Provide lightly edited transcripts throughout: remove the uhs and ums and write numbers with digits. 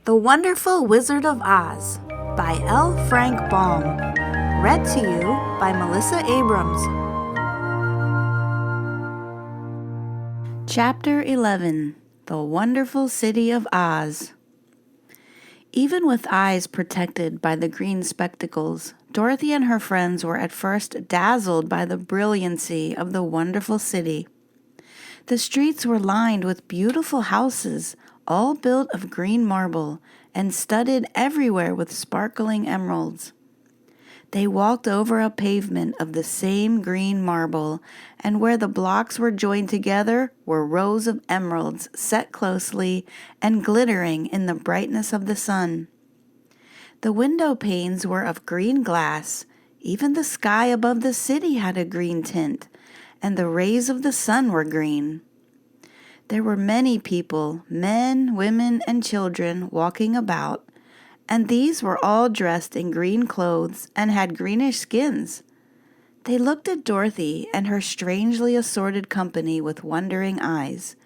The Wonderful Wizard of Oz by L.Frank Baum. Read to you by Melissa Abrams. Chapter 11. The Wonderful City of Oz. Even with eyes protected by the green spectacles, Dorothy and her friends were at first dazzled by the brilliancy of the wonderful city. The streets were lined with beautiful houses, all built of green marble and studded everywhere with sparkling emeralds. They walked over a pavement of the same green marble, and where the blocks were joined together were rows of emeralds set closely and glittering in the brightness of the sun. The window panes were of green glass. Even the sky above the city had a green tint, and the rays of the sun were green. There were many people, men, women, and children, walking about, and these were all dressed in green clothes and had greenish skins. They looked at Dorothy and her strangely assorted company with wondering eyes,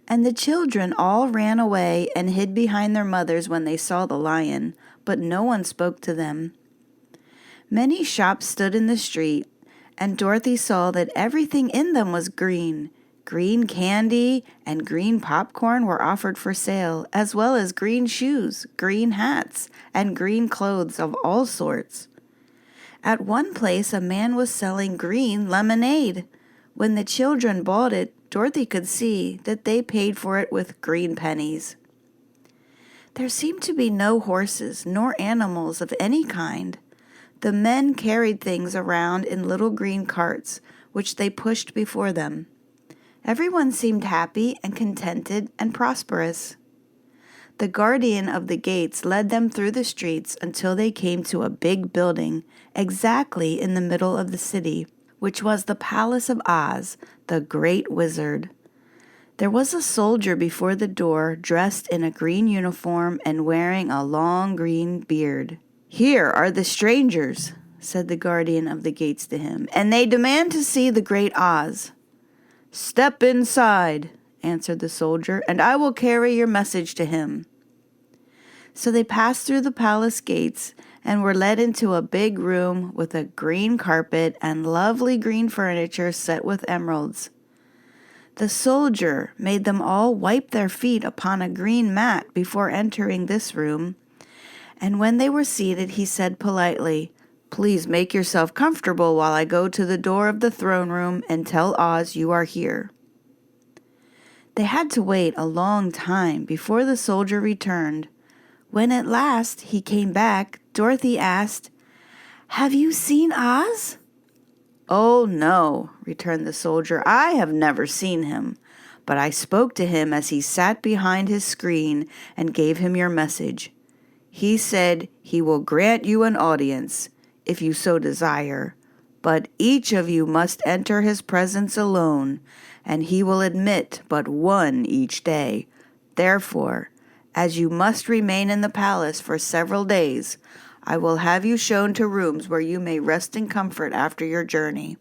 and the children all ran away and hid behind their mothers when they saw the lion, but no one spoke to them. Many shops stood in the street, and Dorothy saw that everything in them was green. Green candy and green popcorn were offered for sale, as well as green shoes, green hats, and green clothes of all sorts. At one place, a man was selling green lemonade. When the children bought it, Dorothy could see that they paid for it with green pennies. There seemed to be no horses nor animals of any kind. The men carried things around in little green carts, which they pushed before them. Everyone seemed happy and contented and prosperous. The guardian of the gates led them through the streets until they came to a big building exactly in the middle of the city, which was the Palace of Oz, the Great Wizard. There was a soldier before the door, dressed in a green uniform and wearing a long green beard. "Here are the strangers," said the guardian of the gates to him, "and they demand to see the Great Oz." "Step inside," answered the soldier, "and I will carry your message to him." So they passed through the palace gates and were led into a big room with a green carpet and lovely green furniture set with emeralds. The soldier made them all wipe their feet upon a green mat before entering this room, and when they were seated, he said politely, "Please make yourself comfortable while I go to the door of the throne room and tell Oz you are here." They had to wait a long time before the soldier returned. When at last he came back, Dorothy asked, "Have you seen Oz?" "Oh, no," returned the soldier. "I have never seen him, but I spoke to him as he sat behind his screen and gave him your message. He said he will grant you an audience, if you so desire, but each of you must enter his presence alone, and he will admit but one each day. Therefore, as you must remain in the palace for several days, I will have you shown to rooms where you may rest in comfort after your journey."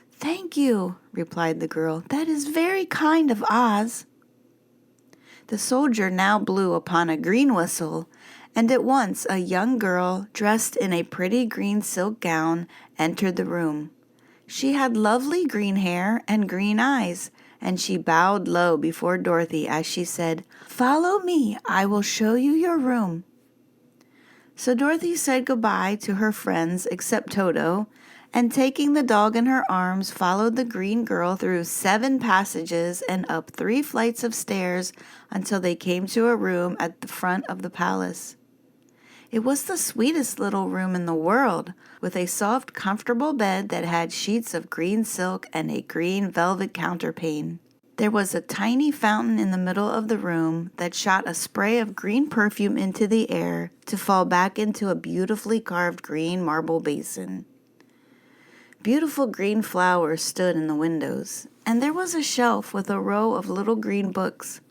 "Thank you," replied the girl. "That is very kind of Oz." The soldier now blew upon a green whistle, and at once a young girl, dressed in a pretty green silk gown, entered the room. She had lovely green hair and green eyes, and she bowed low before Dorothy as she said, "Follow me, I will show you your room." So Dorothy said goodbye to her friends except Toto, and taking the dog in her arms, followed the green girl through 7 passages and up 3 flights of stairs until they came to a room at the front of the palace. It was the sweetest little room in the world, with a soft, comfortable bed that had sheets of green silk and a green velvet counterpane. There was a tiny fountain in the middle of the room that shot a spray of green perfume into the air to fall back into a beautifully carved green marble basin. Beautiful green flowers stood in the windows, and there was a shelf with a row of little green books.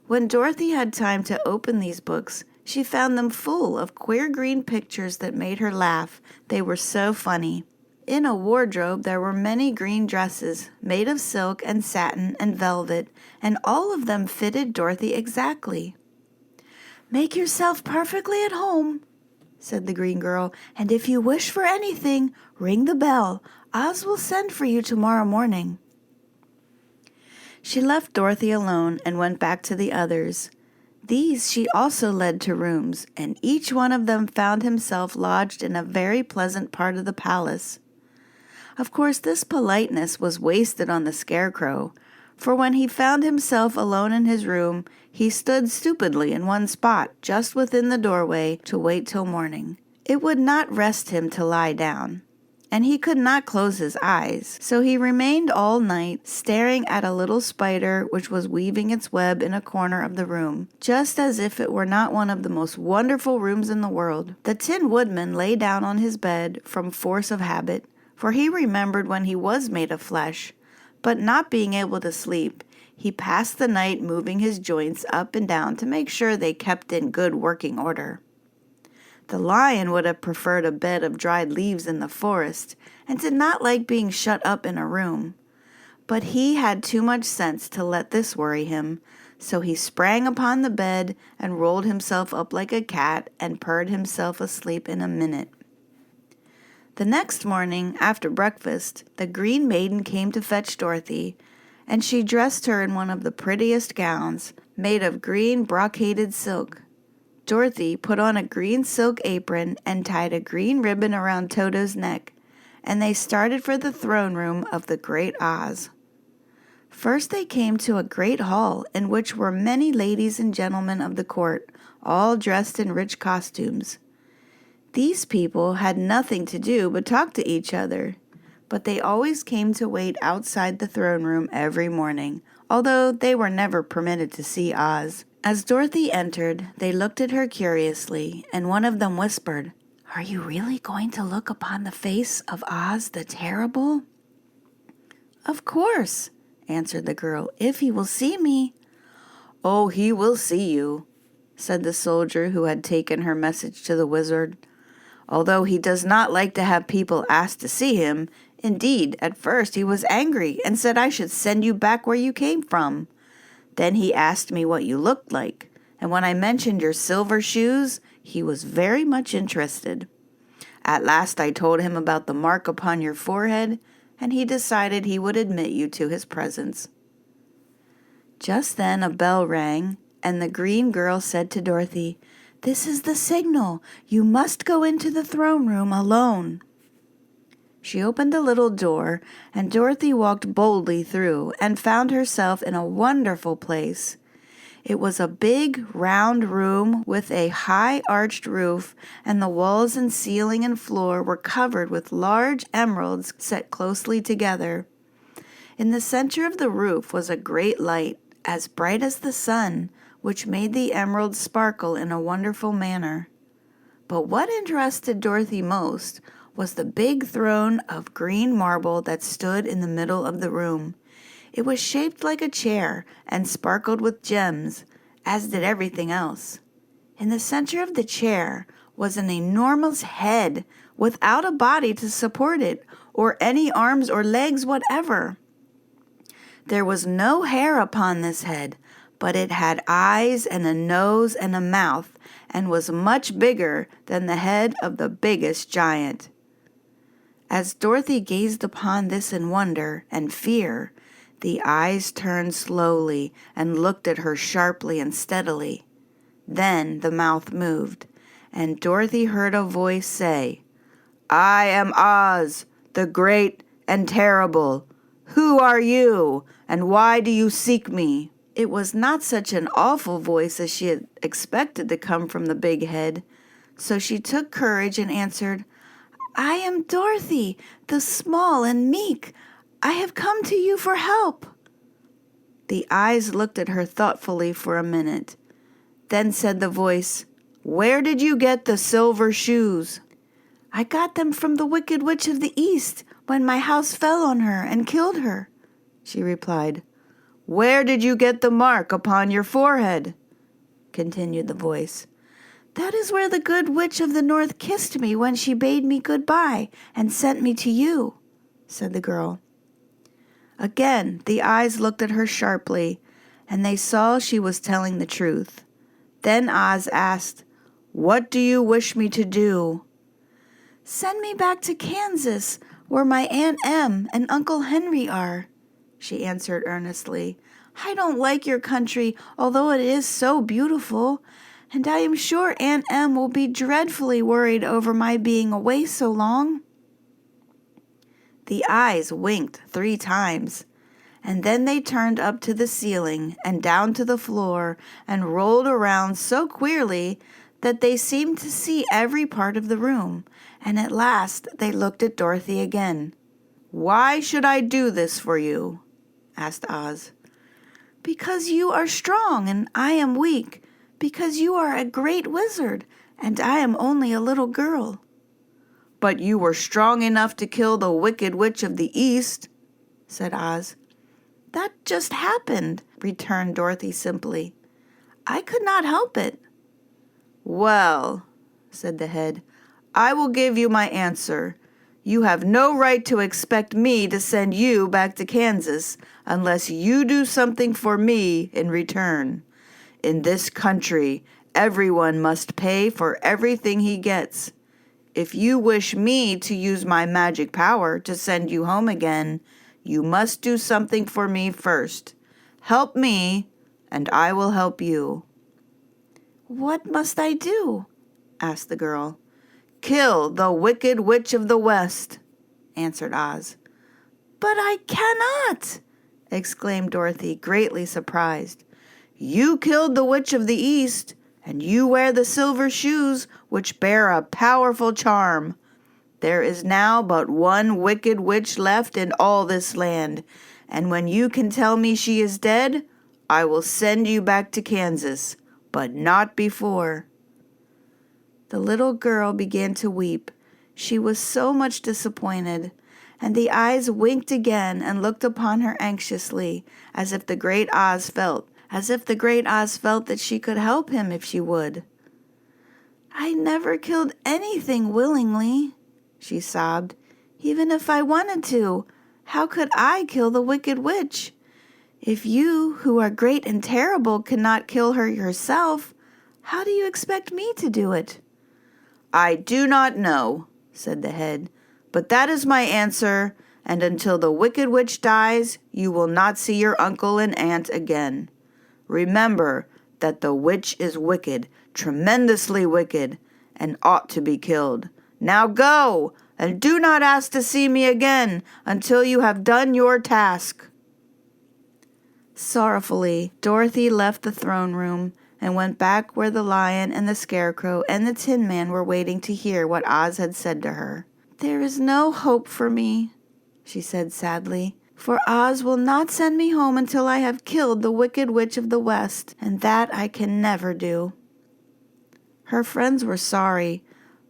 When Dorothy had time to open these books, she found them full of queer green pictures that made her laugh. They were so funny. In a wardrobe there were many green dresses made of silk and satin and velvet, and all of them fitted Dorothy exactly. "Make yourself perfectly at home," said the green girl, "and if you wish for anything, ring the bell. Oz will send for you tomorrow morning." She left Dorothy alone and went back to the others. These she also led to rooms, and each one of them found himself lodged in a very pleasant part of the palace. Of course, this politeness was wasted on the Scarecrow, for when he found himself alone in his room, he stood stupidly in one spot just within the doorway to wait till morning. It would not rest him to lie down, and he could not close his eyes, so he remained all night staring at a little spider which was weaving its web in a corner of the room, just as if it were not one of the most wonderful rooms in the world. The Tin Woodman lay down on his bed from force of habit, for he remembered when he was made of flesh, but not being able to sleep, he passed the night moving his joints up and down to make sure they kept in good working order. The lion would have preferred a bed of dried leaves in the forest, and did not like being shut up in a room. But he had too much sense to let this worry him, so he sprang upon the bed and rolled himself up like a cat and purred himself asleep in a minute. The next morning, after breakfast, the Green Maiden came to fetch Dorothy, and she dressed her in one of the prettiest gowns, made of green brocaded silk. Dorothy put on a green silk apron and tied a green ribbon around Toto's neck, and they started for the throne room of the Great Oz. First they came to a great hall in which were many ladies and gentlemen of the court, all dressed in rich costumes. These people had nothing to do but talk to each other, but they always came to wait outside the throne room every morning, although they were never permitted to see Oz. As Dorothy entered, they looked at her curiously, and one of them whispered, "Are you really going to look upon the face of Oz the Terrible?" "Of course," answered the girl, "if he will see me." "Oh, he will see you," said the soldier who had taken her message to the wizard. "Although he does not like to have people ask to see him. Indeed, at first he was angry and said I should send you back where you came from. Then he asked me what you looked like, and when I mentioned your silver shoes, he was very much interested. At last I told him about the mark upon your forehead, and he decided he would admit you to his presence." Just then a bell rang, and the green girl said to Dorothy, "This is the signal. You must go into the throne room alone." She opened a little door, and Dorothy walked boldly through and found herself in a wonderful place. It was a big, round room with a high arched roof, and the walls and ceiling and floor were covered with large emeralds set closely together. In the center of the roof was a great light, as bright as the sun, which made the emeralds sparkle in a wonderful manner. But what interested Dorothy most was the big throne of green marble that stood in the middle of the room. It was shaped like a chair and sparkled with gems, as did everything else. In the center of the chair was an enormous head without a body to support it, or any arms or legs whatever. There was no hair upon this head, but it had eyes and a nose and a mouth, and was much bigger than the head of the biggest giant. As Dorothy gazed upon this in wonder and fear, the eyes turned slowly and looked at her sharply and steadily. Then the mouth moved, and Dorothy heard a voice say, "I am Oz, the Great and Terrible. Who are you, and why do you seek me?" It was not such an awful voice as she had expected to come from the big head, so she took courage and answered, "I am Dorothy, the small and meek. I have come to you for help." The eyes looked at her thoughtfully for a minute. Then said the voice, "Where did you get the silver shoes?" "I got them from the Wicked Witch of the East when my house fell on her and killed her," she replied. "Where did you get the mark upon your forehead?" continued the voice. "That is where the good witch of the north kissed me when she bade me goodbye and sent me to you," said the girl. Again the eyes looked at her sharply, and they saw she was telling the truth. Then Oz asked, "What do you wish me to do?" "Send me back to Kansas, where my Aunt Em and Uncle Henry are," she answered earnestly. "I don't like your country, although it is so beautiful, and I am sure Aunt Em will be dreadfully worried over my being away so long." The eyes winked 3 times, and then they turned up to the ceiling and down to the floor and rolled around so queerly that they seemed to see every part of the room, and at last they looked at Dorothy again. "Why should I do this for you?" asked Oz. "Because you are strong and I am weak, because you are a great wizard and I am only a little girl." "But you were strong enough to kill the Wicked Witch of the East," said Oz. "That just happened," returned Dorothy simply. "I could not help it." "Well," said the head, "I will give you my answer. You have no right to expect me to send you back to Kansas unless you do something for me in return. In this country, everyone must pay for everything he gets. If you wish me to use my magic power to send you home again, you must do something for me first. Help me, and I will help you." "What must I do?" asked the girl. "Kill the Wicked Witch of the West," answered Oz. "But I cannot!" exclaimed Dorothy, greatly surprised. "You killed the Witch of the East, and you wear the silver shoes which bear a powerful charm. There is now but one wicked witch left in all this land, and when you can tell me she is dead, I will send you back to Kansas, but not before." The little girl began to weep. She was so much disappointed, and the eyes winked again and looked upon her anxiously, as if the great Oz felt that she could help him if she would. "I never killed anything willingly," she sobbed. "Even if I wanted to, how could I kill the Wicked Witch? If you, who are great and terrible, cannot kill her yourself, how do you expect me to do it?" "I do not know," said the head, "but that is my answer, and until the Wicked Witch dies, you will not see your uncle and aunt again. Remember that the witch is wicked, tremendously wicked, and ought to be killed. Now go, and do not ask to see me again until you have done your task." Sorrowfully, Dorothy left the throne room and went back where the lion and the Scarecrow and the Tin Man were waiting to hear what Oz had said to her. "There is no hope for me," she said sadly, "for Oz will not send me home until I have killed the Wicked Witch of the West, and that I can never do." Her friends were sorry,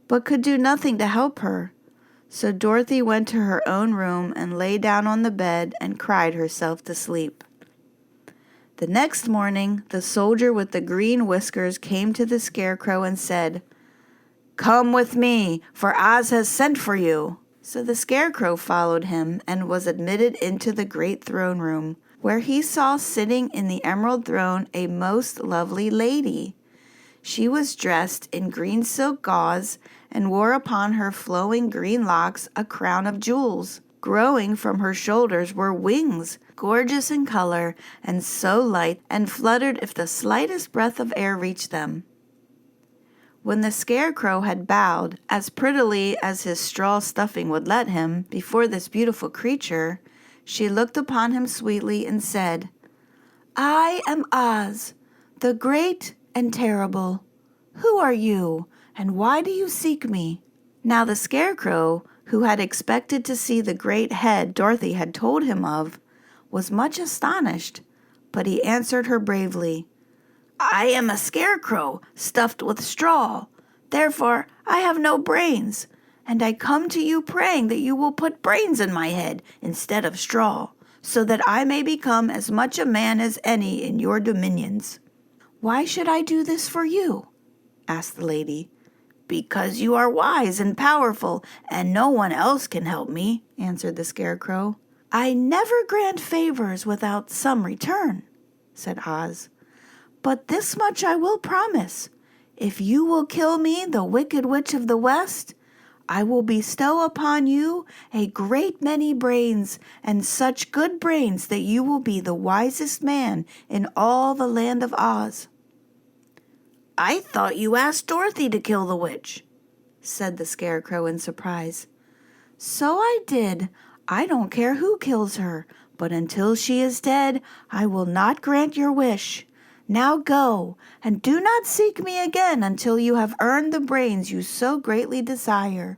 but could do nothing to help her. So Dorothy went to her own room and lay down on the bed and cried herself to sleep. The next morning, the soldier with the green whiskers came to the Scarecrow and said, "Come with me, for Oz has sent for you." So the Scarecrow followed him and was admitted into the great throne room, where he saw sitting in the emerald throne a most lovely lady. She was dressed in green silk gauze and wore upon her flowing green locks a crown of jewels. Growing from her shoulders were wings, gorgeous in color and so light and fluttered if the slightest breath of air reached them. When the Scarecrow had bowed, as prettily as his straw stuffing would let him, before this beautiful creature, she looked upon him sweetly and said, "I am Oz, the great and terrible. Who are you, and why do you seek me?" Now the Scarecrow, who had expected to see the great head Dorothy had told him of, was much astonished, but he answered her bravely, "I am a scarecrow stuffed with straw. Therefore I have no brains, and I come to you praying that you will put brains in my head instead of straw, so that I may become as much a man as any in your dominions." "Why should I do this for you?" asked the lady. "Because you are wise and powerful, and no one else can help me," answered the Scarecrow. "I never grant favors without some return," said Oz. But this much I will promise. If you will kill me, the Wicked Witch of the West, I will bestow upon you a great many brains, and such good brains that you will be the wisest man in all the land of Oz." "I thought you asked Dorothy to kill the witch," said the Scarecrow in surprise. "So I did. I don't care who kills her, but until she is dead, I will not grant your wish. Now go, and do not seek me again until you have earned the brains you so greatly desire."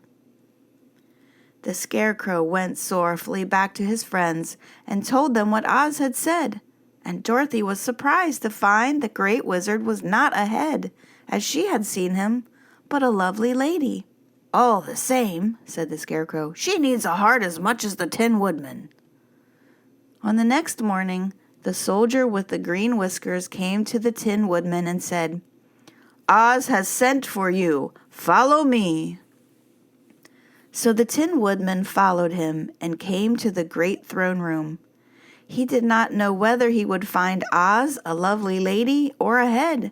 The Scarecrow went sorrowfully back to his friends and told them what Oz had said, and Dorothy was surprised to find the Great Wizard was not a head, as she had seen him, but a lovely lady. "All the same," said the Scarecrow, "she needs a heart as much as the Tin Woodman." On the next morning, the soldier with the green whiskers came to the Tin Woodman and said, "Oz has sent for you. Follow me." So the Tin Woodman followed him and came to the great throne room. He did not know whether he would find Oz, a lovely lady, or a head,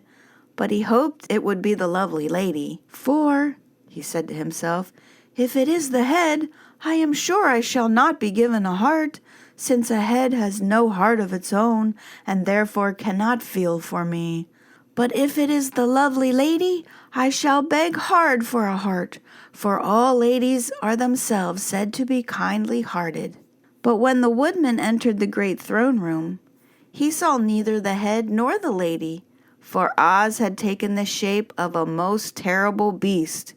but he hoped it would be the lovely lady. "For," he said to himself, "if it is the head, I am sure I shall not be given a heart, since a head has no heart of its own, and therefore cannot feel for me. But if it is the lovely lady, I shall beg hard for a heart, for all ladies are themselves said to be kindly-hearted." But when the Woodman entered the great throne room, he saw neither the head nor the lady, for Oz had taken the shape of a most terrible beast.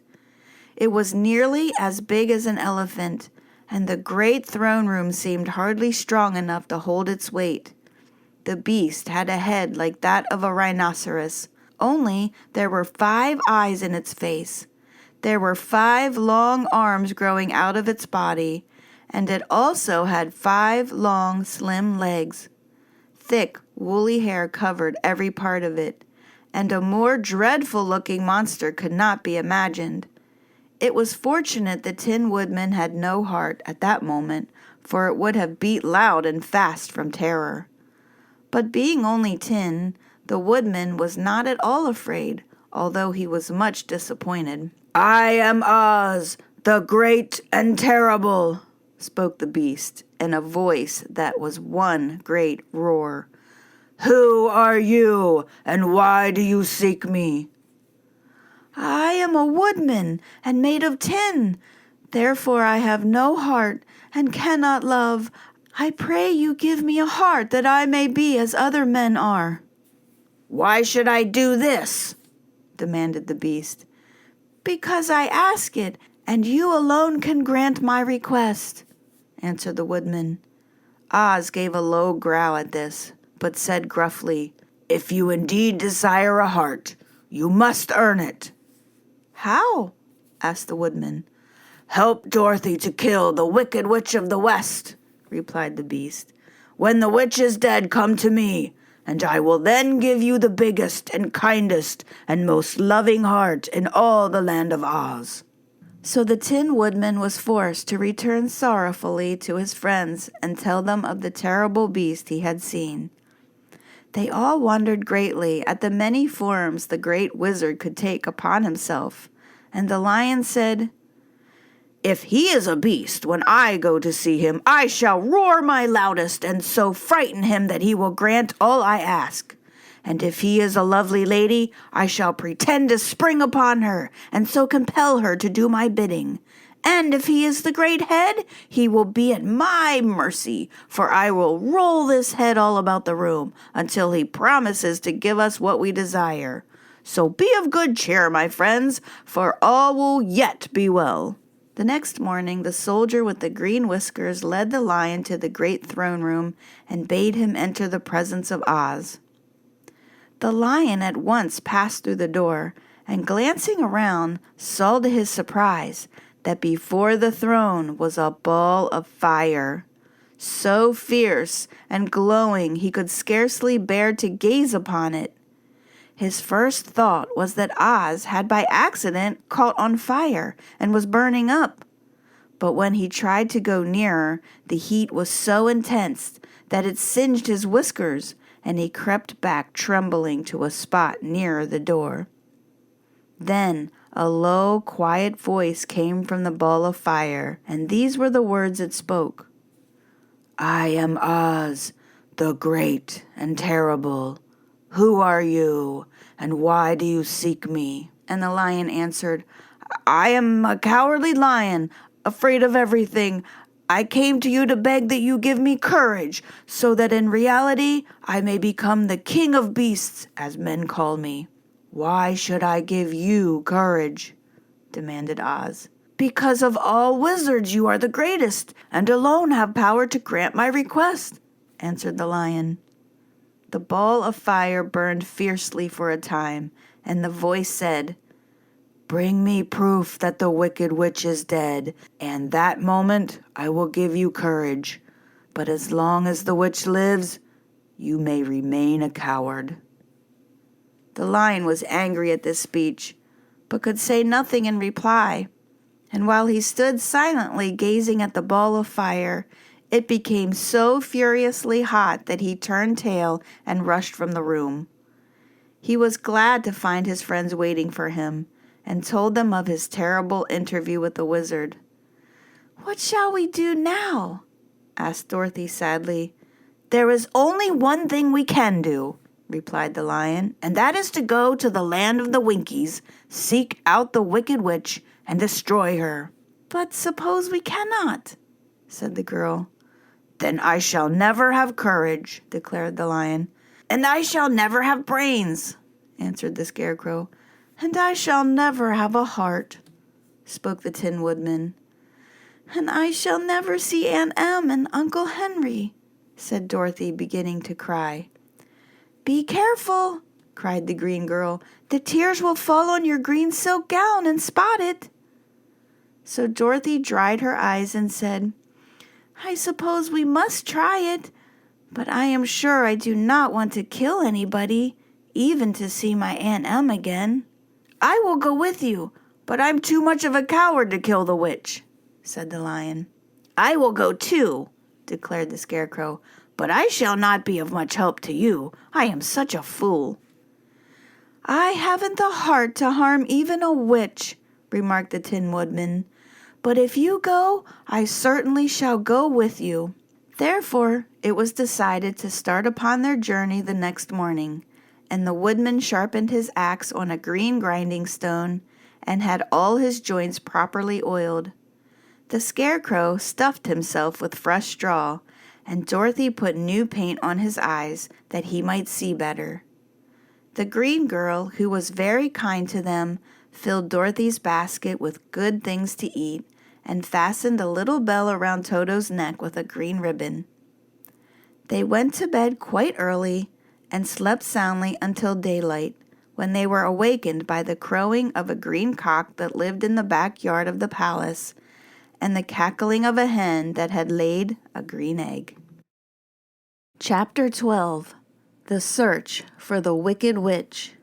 It was nearly as big as an elephant, and the great throne room seemed hardly strong enough to hold its weight. The beast had a head like that of a rhinoceros, only there were 5 eyes in its face. There were 5 long arms growing out of its body, and it also had 5 long, slim legs. Thick, woolly hair covered every part of it, and a more dreadful-looking monster could not be imagined. It was fortunate the Tin Woodman had no heart at that moment, for it would have beat loud and fast from terror. But being only tin, the Woodman was not at all afraid, although he was much disappointed. "I am Oz, the great and terrible," spoke the beast, in a voice that was one great roar. "Who are you, and why do you seek me?" "I am a woodman, and made of tin. Therefore I have no heart, and cannot love. I pray you give me a heart, that I may be as other men are." "Why should I do this?" demanded the beast. "Because I ask it, and you alone can grant my request," answered the Woodman. Oz gave a low growl at this, but said gruffly, "If you indeed desire a heart, you must earn it." "How?" asked the Woodman. "Help Dorothy to kill the Wicked Witch of the West," replied the beast. "When the witch is dead, come to me, and I will then give you the biggest and kindest and most loving heart in all the land of Oz." So the Tin Woodman was forced to return sorrowfully to his friends and tell them of the terrible beast he had seen. They all wondered greatly at the many forms the great wizard could take upon himself, and the Lion said, "If he is a beast, when I go to see him, I shall roar my loudest and so frighten him that he will grant all I ask. And if he is a lovely lady, I shall pretend to spring upon her and so compel her to do my bidding. And if he is the great head, he will be at my mercy, for I will roll this head all about the room until he promises to give us what we desire. So be of good cheer, my friends, for all will yet be well." The next morning, the soldier with the green whiskers led the Lion to the great throne room and bade him enter the presence of Oz. The Lion at once passed through the door, and glancing around, saw to his surprise that before the throne was a ball of fire, so fierce and glowing he could scarcely bear to gaze upon it. His first thought was that Oz had by accident caught on fire and was burning up. But when he tried to go nearer, the heat was so intense that it singed his whiskers, and he crept back trembling to a spot nearer the door. Then a low, quiet voice came from the ball of fire, and these were the words it spoke. "I am Oz, the great and terrible. Who are you, and why do you seek me?" And the lion answered, "I am a cowardly lion, afraid of everything. I came to you to beg that you give me courage, so that in reality I may become the king of beasts, as men call me." "Why should I give you courage?" demanded Oz. "Because of all wizards you are the greatest, and alone have power to grant my request," answered the lion. The ball of fire burned fiercely for a time, and the voice said, "Bring me proof that the wicked witch is dead, and that moment I will give you courage. But as long as the witch lives, you may remain a coward." The lion was angry at this speech, but could say nothing in reply. And while he stood silently gazing at the ball of fire, it became so furiously hot that he turned tail and rushed from the room. He was glad to find his friends waiting for him, and told them of his terrible interview with the wizard. "What shall we do now?" asked Dorothy sadly. "There is only one thing we can do," replied the lion, "and that is to go to the land of the Winkies, seek out the wicked witch, and destroy her." "But suppose we cannot?" said the girl. "Then I shall never have courage," declared the lion. "And I shall never have brains," answered the Scarecrow. "And I shall never have a heart," spoke the Tin Woodman. "And I shall never see Aunt Em and Uncle Henry," said Dorothy, beginning to cry. "Be careful," cried the green girl. "The tears will fall on your green silk gown and spot it." So Dorothy dried her eyes and said, "I suppose we must try it, but I am sure I do not want to kill anybody, even to see my Aunt Em again." "I will go with you, but I'm too much of a coward to kill the witch," said the lion. "I will go too," declared the Scarecrow, "but I shall not be of much help to you. I am such a fool." "I haven't the heart to harm even a witch," remarked the Tin Woodman. "But if you go, I certainly shall go with you." Therefore, it was decided to start upon their journey the next morning, and the woodman sharpened his axe on a green grinding stone and had all his joints properly oiled. The Scarecrow stuffed himself with fresh straw, and Dorothy put new paint on his eyes that he might see better. The green girl, who was very kind to them, filled Dorothy's basket with good things to eat and fastened a little bell around Toto's neck with a green ribbon. They went to bed quite early and slept soundly until daylight, when they were awakened by the crowing of a green cock that lived in the backyard of the palace and the cackling of a hen that had laid a green egg. Chapter 12. The Search for the Wicked Witch.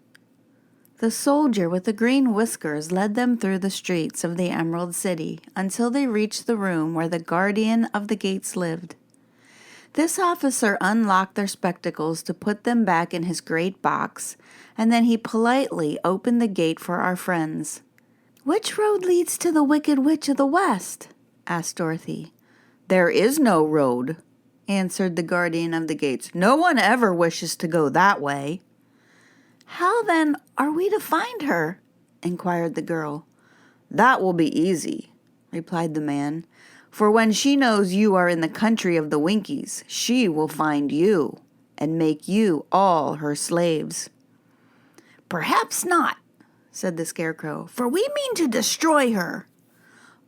The soldier with the green whiskers led them through the streets of the Emerald City until they reached the room where the guardian of the gates lived. This officer unlocked their spectacles to put them back in his great box, and then he politely opened the gate for our friends. "Which road leads to the Wicked Witch of the West?" asked Dorothy. "There is no road," answered the guardian of the gates. "No one ever wishes to go that way." "How, then, are we to find her?" inquired the girl. "That will be easy," replied the man. "For when she knows you are in the country of the Winkies, she will find you and make you all her slaves." "Perhaps not," said the Scarecrow, "for we mean to destroy her."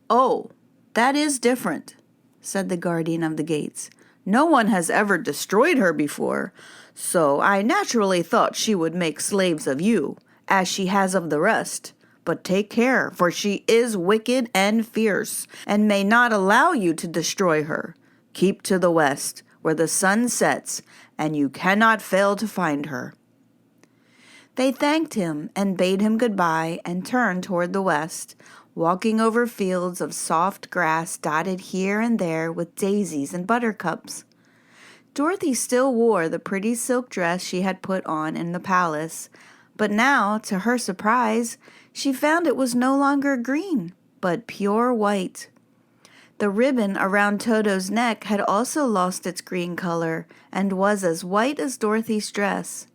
"Oh, that is different," said the guardian of the gates. "No one has ever destroyed her before, so I naturally thought she would make slaves of you, as she has of the rest. But take care, for she is wicked and fierce, and may not allow you to destroy her. Keep to the west, where the sun sets, and you cannot fail to find her." They thanked him and bade him goodbye and turned toward the west, walking over fields of soft grass dotted here and there with daisies and buttercups. Dorothy still wore the pretty silk dress she had put on in the palace, but now, to her surprise, she found it was no longer green, but pure white. The ribbon around Toto's neck had also lost its green color and was as white as Dorothy's dress.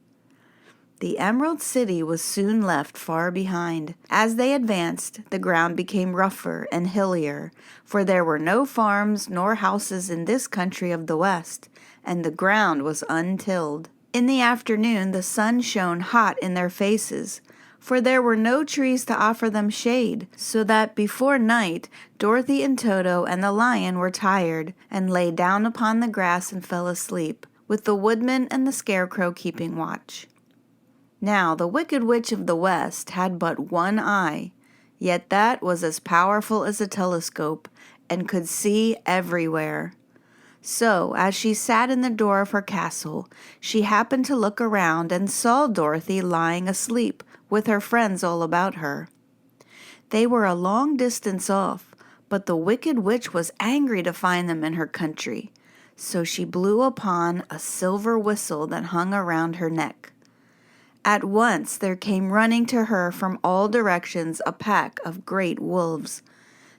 The Emerald City was soon left far behind. As they advanced, the ground became rougher and hillier, for there were no farms nor houses in this country of the West, and the ground was untilled. In the afternoon, the sun shone hot in their faces, for there were no trees to offer them shade, so that before night, Dorothy and Toto and the lion were tired and lay down upon the grass and fell asleep, with the woodman and the Scarecrow keeping watch. Now the Wicked Witch of the West had but one eye, yet that was as powerful as a telescope and could see everywhere. So, as she sat in the door of her castle, she happened to look around and saw Dorothy lying asleep with her friends all about her. They were a long distance off, but the Wicked Witch was angry to find them in her country, so she blew upon a silver whistle that hung around her neck. At once there came running to her from all directions a pack of great wolves.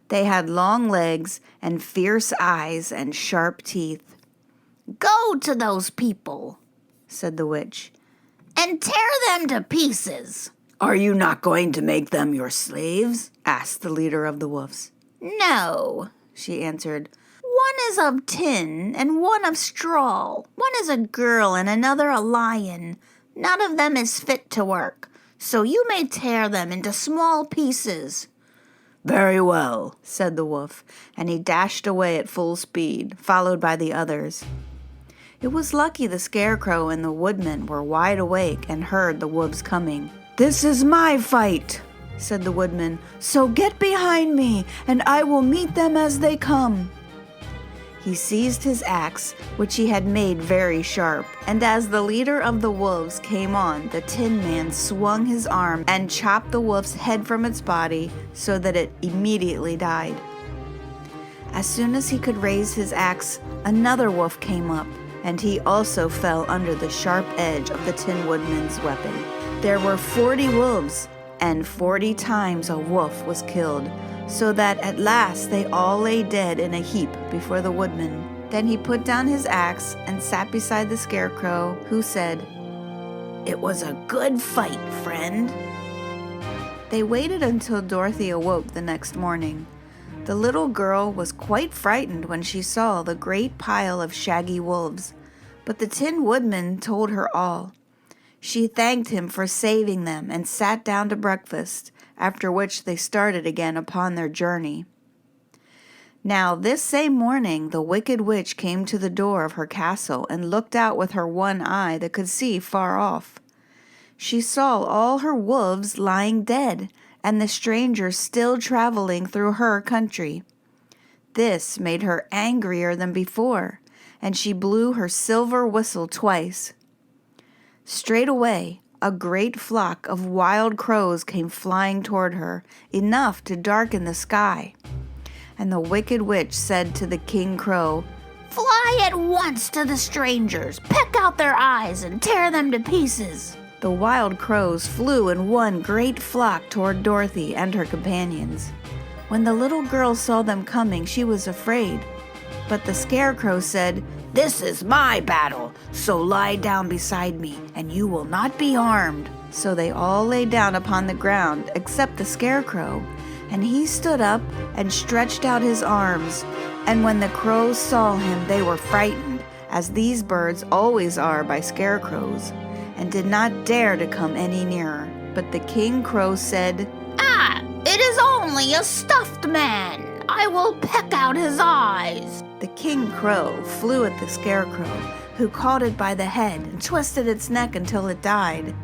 They had long legs and fierce eyes and sharp teeth. "Go to those people," said the witch, "and tear them to pieces." "Are you not going to make them your slaves?" asked the leader of the wolves. "No," she answered. "One is of tin and one of straw. One is a girl and another a lion. None of them is fit to work, so you may tear them into small pieces." "Very well," said the wolf, and he dashed away at full speed, followed by the others. It was lucky the Scarecrow and the Woodman were wide awake and heard the wolves coming. "This is my fight," said the Woodman, "so get behind me, and I will meet them as they come." He seized his axe, which he had made very sharp, and as the leader of the wolves came on, the Tin Man swung his arm and chopped the wolf's head from its body so that it immediately died. As soon as he could raise his axe, another wolf came up, and he also fell under the sharp edge of the Tin Woodman's weapon. There were 40 wolves, and 40 times a wolf was killed, so that at last they all lay dead in a heap before the Woodman. Then he put down his axe and sat beside the Scarecrow, who said, "It was a good fight, friend." They waited until Dorothy awoke the next morning. The little girl was quite frightened when she saw the great pile of shaggy wolves, but the Tin Woodman told her all. She thanked him for saving them and sat down to breakfast, after which they started again upon their journey. Now this same morning the Wicked Witch came to the door of her castle and looked out with her one eye that could see far off. She saw all her wolves lying dead, and the strangers still traveling through her country. This made her angrier than before, and she blew her silver whistle twice. Straightway, a great flock of wild crows came flying toward her, enough to darken the sky. And the Wicked Witch said to the King Crow, "Fly at once to the strangers, pick out their eyes, and tear them to pieces." The wild crows flew in one great flock toward Dorothy and her companions. When the little girl saw them coming, she was afraid. But the Scarecrow said, "This is my battle, so lie down beside me, and you will not be harmed." So they all lay down upon the ground, except the Scarecrow, and he stood up and stretched out his arms. And when the crows saw him, they were frightened, as these birds always are by scarecrows, and did not dare to come any nearer. But the King Crow said, "Ah, it is only a stuffed man. I will peck out his eyes." The King Crow flew at the Scarecrow, who caught it by the head and twisted its neck until it died.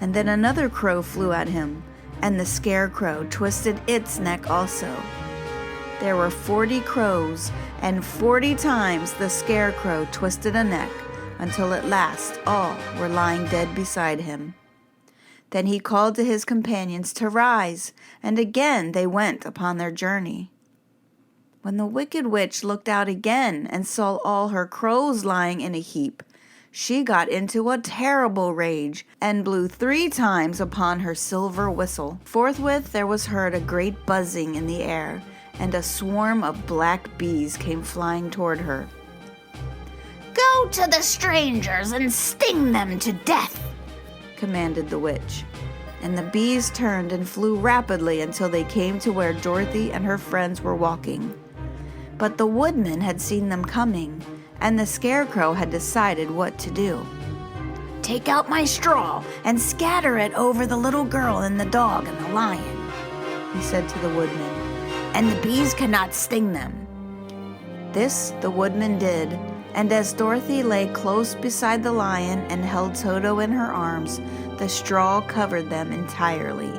And then another crow flew at him, and the Scarecrow twisted its neck also. There were 40 crows, and 40 times the Scarecrow twisted a neck, until at last all were lying dead beside him. Then he called to his companions to rise, and again they went upon their journey. When the wicked witch looked out again and saw all her crows lying in a heap, she got into a terrible rage and blew 3 times upon her silver whistle. Forthwith there was heard a great buzzing in the air, and a swarm of black bees came flying toward her. "Go to the strangers and sting them to death," commanded the witch. And the bees turned and flew rapidly until they came to where Dorothy and her friends were walking. But the woodman had seen them coming, and the Scarecrow had decided what to do. "Take out my straw and scatter it over the little girl and the dog and the lion," he said to the woodman. "and the bees cannot sting them." This the woodman did, and as Dorothy lay close beside the lion and held Toto in her arms, the straw covered them entirely.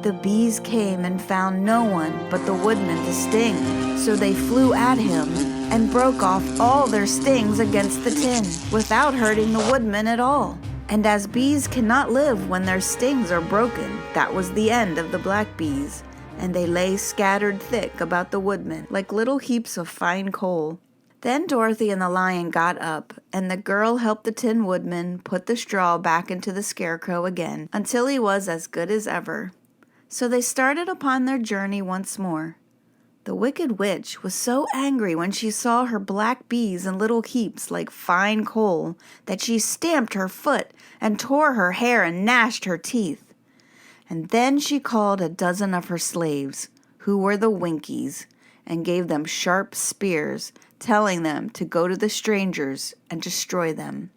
The bees came and found no one but the woodman to sting, so they flew at him and broke off all their stings against the tin, without hurting the woodman at all. And as bees cannot live when their stings are broken, that was the end of the black bees, and they lay scattered thick about the woodman like little heaps of fine coal. Then Dorothy and the lion got up, and the girl helped the Tin Woodman put the straw back into the Scarecrow again, until he was as good as ever. So they started upon their journey once more. The wicked witch was so angry when she saw her black bees in little heaps like fine coal that she stamped her foot and tore her hair and gnashed her teeth. And then she called a dozen of her slaves, who were the Winkies, and gave them sharp spears, telling them to go to the strangers and destroy them.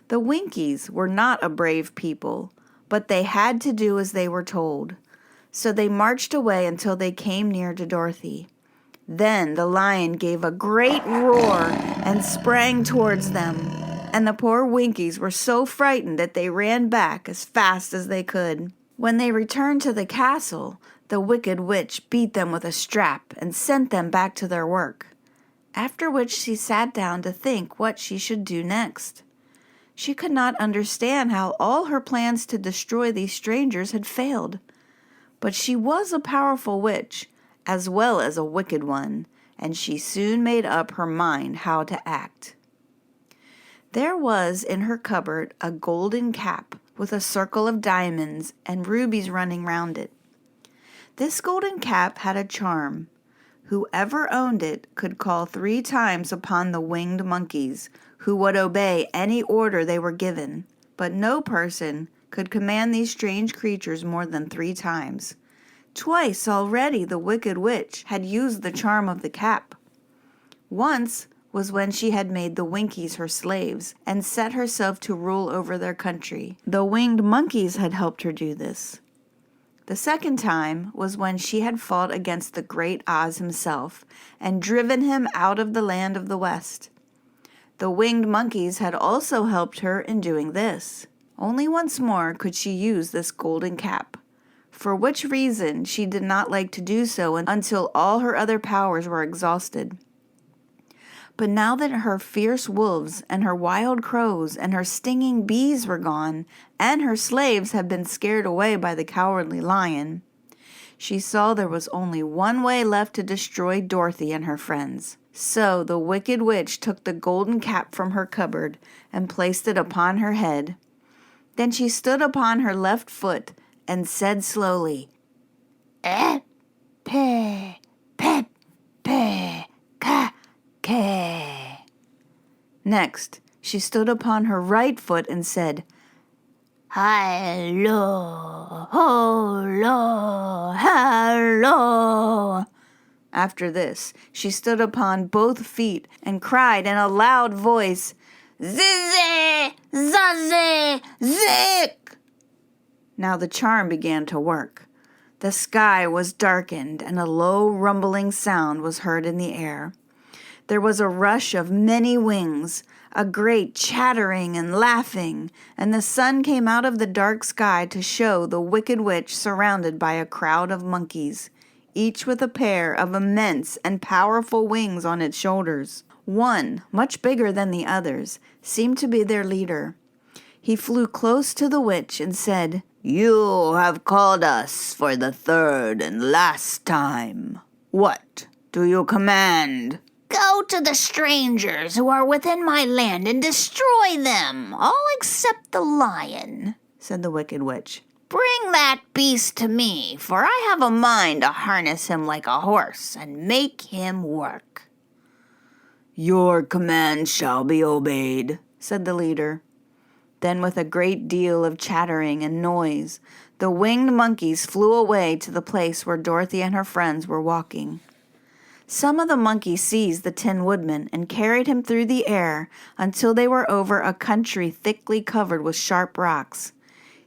The Winkies were not a brave people, but they had to do as they were told. So they marched away until they came near to Dorothy. Then the lion gave a great roar and sprang towards them, and the poor Winkies were so frightened that they ran back as fast as they could. When they returned to the castle, the wicked witch beat them with a strap and sent them back to their work, after which she sat down to think what she should do next. She could not understand how all her plans to destroy these strangers had failed. But she was a powerful witch, as well as a wicked one, and she soon made up her mind how to act. There was in her cupboard a golden cap with a circle of diamonds and rubies running round it. This golden cap had a charm. Whoever owned it could call 3 times upon the winged monkeys, who would obey any order they were given, but no person could command these strange creatures more than 3 times. Twice already the wicked witch had used the charm of the cap. Once was when she had made the Winkies her slaves and set herself to rule over their country. The winged monkeys had helped her do this. The second time was when she had fought against the great Oz himself and driven him out of the land of the West. The winged monkeys had also helped her in doing this. Only once more could she use this golden cap, for which reason she did not like to do so until all her other powers were exhausted. But now that her fierce wolves and her wild crows and her stinging bees were gone, and her slaves had been scared away by the cowardly lion, she saw there was only one way left to destroy Dorothy and her friends. So the wicked witch took the golden cap from her cupboard and placed it upon her head. Then she stood upon her left foot and said slowly, "Pe, pe, pe, ka, ke." Next, she stood upon her right foot and said, "Hello, holo, hello." After this, she stood upon both feet and cried in a loud voice, "Zizzy, zazzy, zick." Now the charm began to work. The sky was darkened, and a low rumbling sound was heard in the air. There was a rush of many wings, a great chattering and laughing, and the sun came out of the dark sky to show the wicked witch surrounded by a crowd of monkeys, each with a pair of immense and powerful wings on its shoulders. One, much bigger than the others, seemed to be their leader. He flew close to the witch and said, "You have called us for the 3rd and last time." What do you command? Go to the strangers who are within my land and destroy them, all except the lion, said the Wicked Witch. Bring that beast to me, for I have a mind to harness him like a horse and make him work. Your command shall be obeyed, said the leader. Then with a great deal of chattering and noise, the winged monkeys flew away to the place where Dorothy and her friends were walking. Some of the monkeys seized the Tin Woodman and carried him through the air until they were over a country thickly covered with sharp rocks.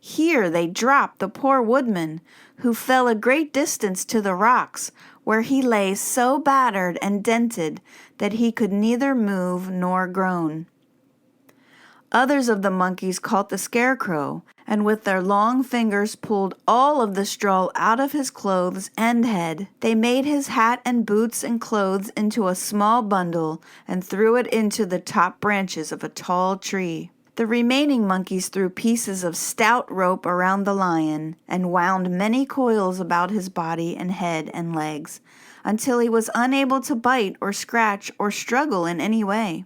Here they dropped the poor woodman, who fell a great distance to the rocks, where he lay so battered and dented that he could neither move nor groan. Others of the monkeys caught the Scarecrow, and with their long fingers pulled all of the straw out of his clothes and head. They made his hat and boots and clothes into a small bundle and threw it into the top branches of a tall tree. The remaining monkeys threw pieces of stout rope around the lion and wound many coils about his body and head and legs until he was unable to bite or scratch or struggle in any way.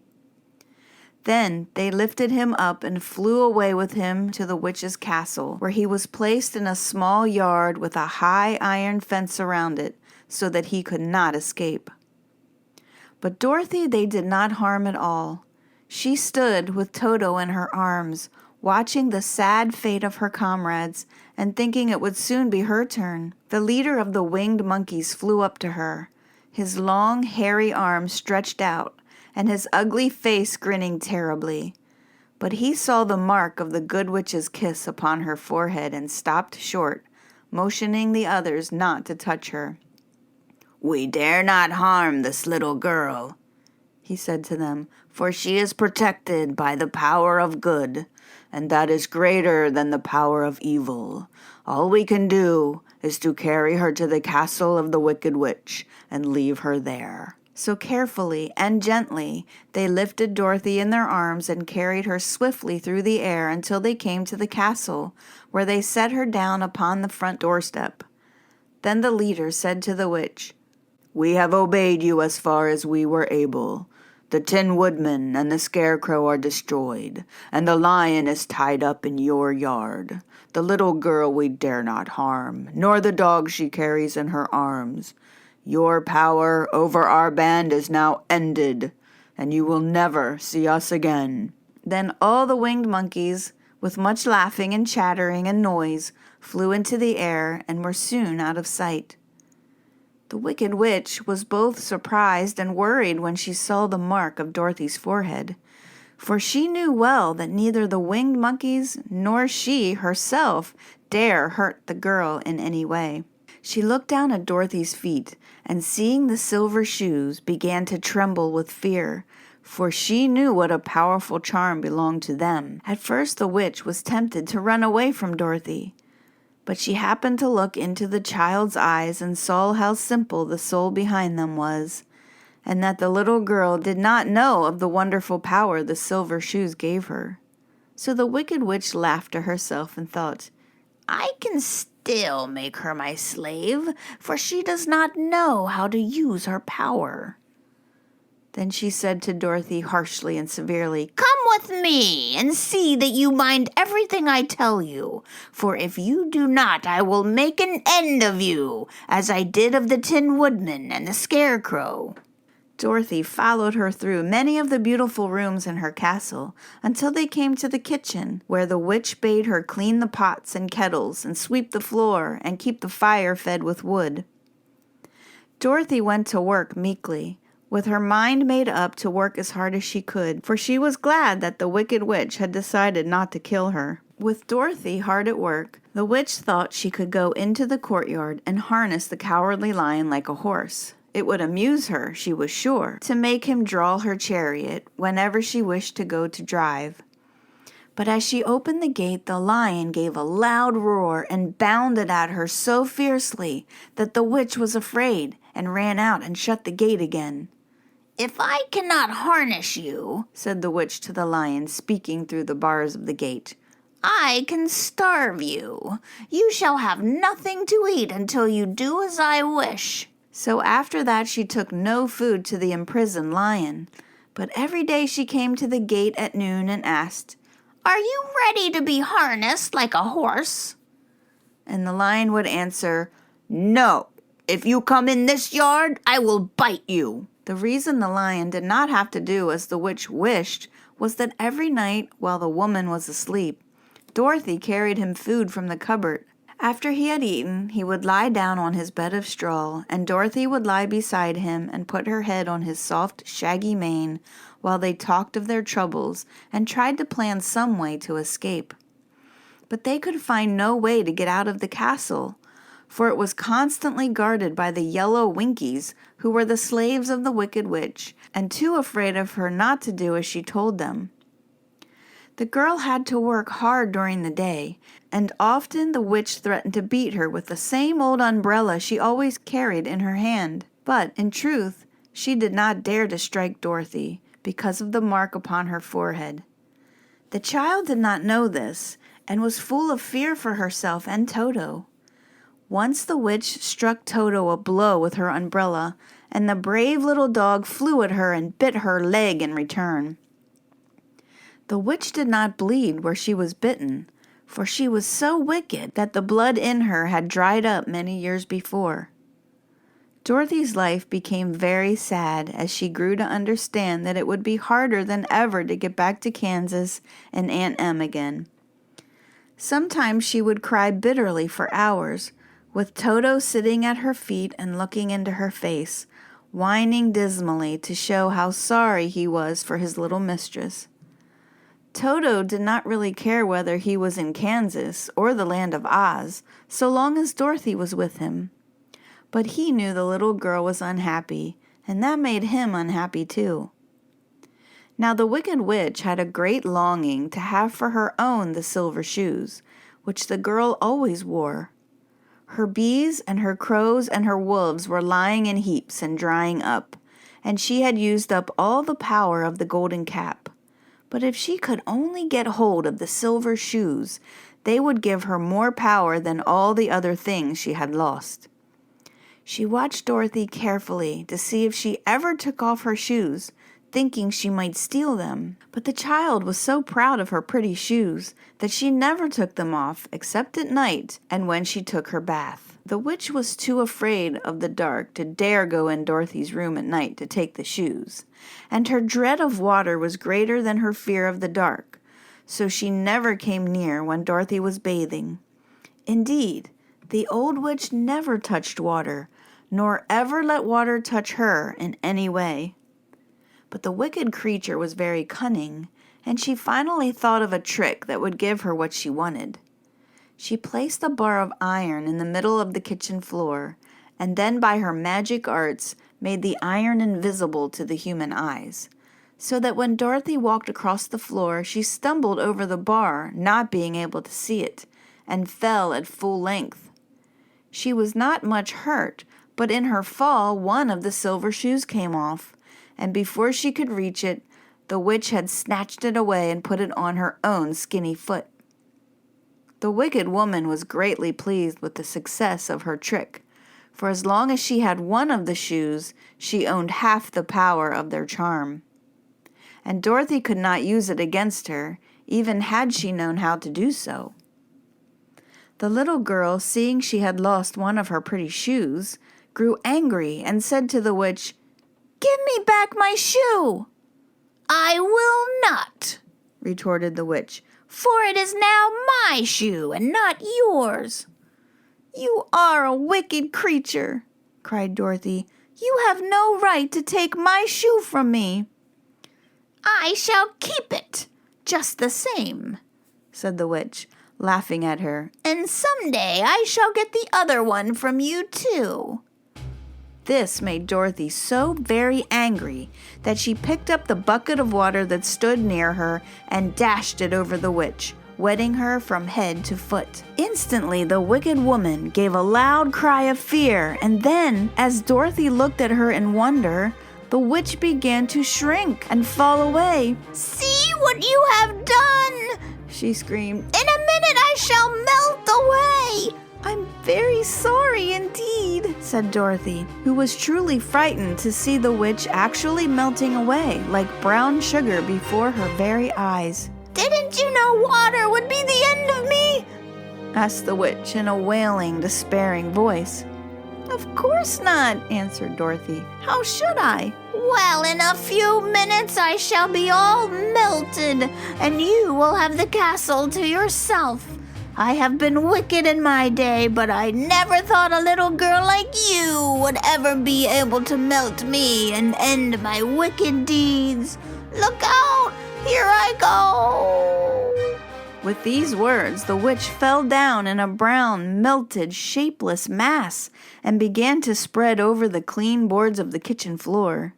Then they lifted him up and flew away with him to the witch's castle, where he was placed in a small yard with a high iron fence around it so that he could not escape. But Dorothy they did not harm at all. She stood with Toto in her arms, watching the sad fate of her comrades and thinking it would soon be her turn. The leader of the winged monkeys flew up to her, his long, hairy arms stretched out, and his ugly face grinning terribly. But he saw the mark of the good witch's kiss upon her forehead and stopped short, motioning the others not to touch her. "We dare not harm this little girl," he said to them, "for she is protected by the power of good, and that is greater than the power of evil. All we can do is to carry her to the castle of the Wicked Witch and leave her there." So carefully and gently they lifted Dorothy in their arms and carried her swiftly through the air until they came to the castle, where they set her down upon the front doorstep. Then the leader said to the witch, "We have obeyed you as far as we were able. The Tin Woodman and the Scarecrow are destroyed, and the lion is tied up in your yard. The little girl we dare not harm, nor the dog she carries in her arms. Your power over our band is now ended, and you will never see us again." Then all the winged monkeys, with much laughing and chattering and noise, flew into the air and were soon out of sight. The Wicked Witch was both surprised and worried when she saw the mark of Dorothy's forehead, for she knew well that neither the winged monkeys nor she herself dare hurt the girl in any way. She looked down at Dorothy's feet, and seeing the silver shoes, began to tremble with fear, for she knew what a powerful charm belonged to them. At first the witch was tempted to run away from Dorothy, but she happened to look into the child's eyes and saw how simple the soul behind them was, and that the little girl did not know of the wonderful power the silver shoes gave her. So the Wicked Witch laughed to herself and thought, I can still make her my slave, for she does not know how to use her power. Then she said to Dorothy harshly and severely, Come with me and see that you mind everything I tell you, for if you do not, I will make an end of you, as I did of the Tin Woodman and the Scarecrow. Dorothy followed her through many of the beautiful rooms in her castle until they came to the kitchen, where the witch bade her clean the pots and kettles and sweep the floor and keep the fire fed with wood. Dorothy went to work meekly, with her mind made up to work as hard as she could, for she was glad that the Wicked Witch had decided not to kill her. With Dorothy hard at work, the witch thought she could go into the courtyard and harness the cowardly lion like a horse. It would amuse her, she was sure, to make him draw her chariot whenever she wished to go to drive. But as she opened the gate, the lion gave a loud roar and bounded at her so fiercely that the witch was afraid and ran out and shut the gate again. If I cannot harness you, said the witch to the lion, speaking through the bars of the gate, I can starve you. You shall have nothing to eat until you do as I wish. So after that she took no food to the imprisoned lion, but every day she came to the gate at noon and asked, "Are you ready to be harnessed like a horse?" And the lion would answer, "No. If you come in this yard, I will bite you." The reason the lion did not have to do as the witch wished was that every night, while the woman was asleep, Dorothy carried him food from the cupboard. After he had eaten, he would lie down on his bed of straw, and Dorothy would lie beside him and put her head on his soft, shaggy mane while they talked of their troubles and tried to plan some way to escape. But they could find no way to get out of the castle, for it was constantly guarded by the yellow Winkies, who were the slaves of the Wicked Witch, and too afraid of her not to do as she told them. The girl had to work hard during the day, and often the witch threatened to beat her with the same old umbrella she always carried in her hand. But, in truth, she did not dare to strike Dorothy because of the mark upon her forehead. The child did not know this, and was full of fear for herself and Toto. Once the witch struck Toto a blow with her umbrella, and the brave little dog flew at her and bit her leg in return. The witch did not bleed where she was bitten, for she was so wicked that the blood in her had dried up many years before. Dorothy's life became very sad as she grew to understand that it would be harder than ever to get back to Kansas and Aunt Em again. Sometimes she would cry bitterly for hours, with Toto sitting at her feet and looking into her face, whining dismally to show how sorry he was for his little mistress. Toto did not really care whether he was in Kansas or the land of Oz, so long as Dorothy was with him. But he knew the little girl was unhappy, and that made him unhappy too. Now the Wicked Witch had a great longing to have for her own the silver shoes, which the girl always wore. Her bees and her crows and her wolves were lying in heaps and drying up, and she had used up all the power of the golden cap. But if she could only get hold of the silver shoes, they would give her more power than all the other things she had lost. She watched Dorothy carefully to see if she ever took off her shoes, thinking she might steal them. But the child was so proud of her pretty shoes that she never took them off except at night and when she took her bath. The witch was too afraid of the dark to dare go in Dorothy's room at night to take the shoes, and her dread of water was greater than her fear of the dark, so she never came near when Dorothy was bathing. Indeed, the old witch never touched water, nor ever let water touch her in any way. But the wicked creature was very cunning, and she finally thought of a trick that would give her what she wanted. She placed a bar of iron in the middle of the kitchen floor, and then by her magic arts made the iron invisible to the human eyes, so that when Dorothy walked across the floor, she stumbled over the bar, not being able to see it, and fell at full length. She was not much hurt, but in her fall one of the silver shoes came off, and before she could reach it, the witch had snatched it away and put it on her own skinny foot. The wicked woman was greatly pleased with the success of her trick, for as long as she had one of the shoes, she owned half the power of their charm. And Dorothy could not use it against her, even had she known how to do so. The little girl, seeing she had lost one of her pretty shoes, grew angry and said to the witch, "Give me back my shoe!" "I will not," retorted the witch, "for it is now my shoe and not yours." "You are a wicked creature," cried Dorothy. "You have no right to take my shoe from me." "I shall keep it, just the same," said the witch, laughing at her. "And someday I shall get the other one from you too." This made Dorothy so very angry that she picked up the bucket of water that stood near her and dashed it over the witch, wetting her from head to foot. Instantly, the wicked woman gave a loud cry of fear, and then, as Dorothy looked at her in wonder, the witch began to shrink and fall away. "See what you have done!" she screamed. "In a minute I shall melt away." "I'm very sorry indeed," said said Dorothy, who was truly frightened to see the witch actually melting away like brown sugar before her very eyes. Didn't you know water would be the end of me? Asked the witch in a wailing, despairing voice. Of course not, answered Dorothy. How should I? Well, in a few minutes I shall be all melted, and you will have the castle to yourself. I have been wicked in my day, but I never thought a little girl like you would ever be able to melt me and end my wicked deeds. Look out! Here I go! With these words, the witch fell down in a brown, melted, shapeless mass and began to spread over the clean boards of the kitchen floor.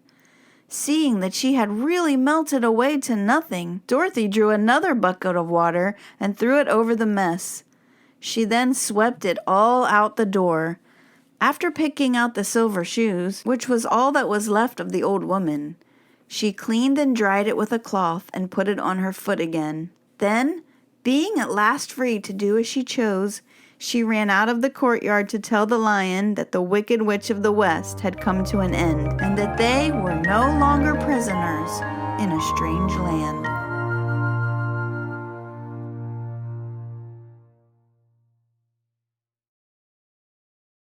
Seeing that she had really melted away to nothing, Dorothy drew another bucket of water and threw it over the mess. She then swept it all out the door. After picking out the silver shoes, which was all that was left of the old woman, she cleaned and dried it with a cloth and put it on her foot again. Then, being at last free to do as she chose, she ran out of the courtyard to tell the lion that the Wicked Witch of the West had come to an end, and that they were no longer prisoners in a strange land.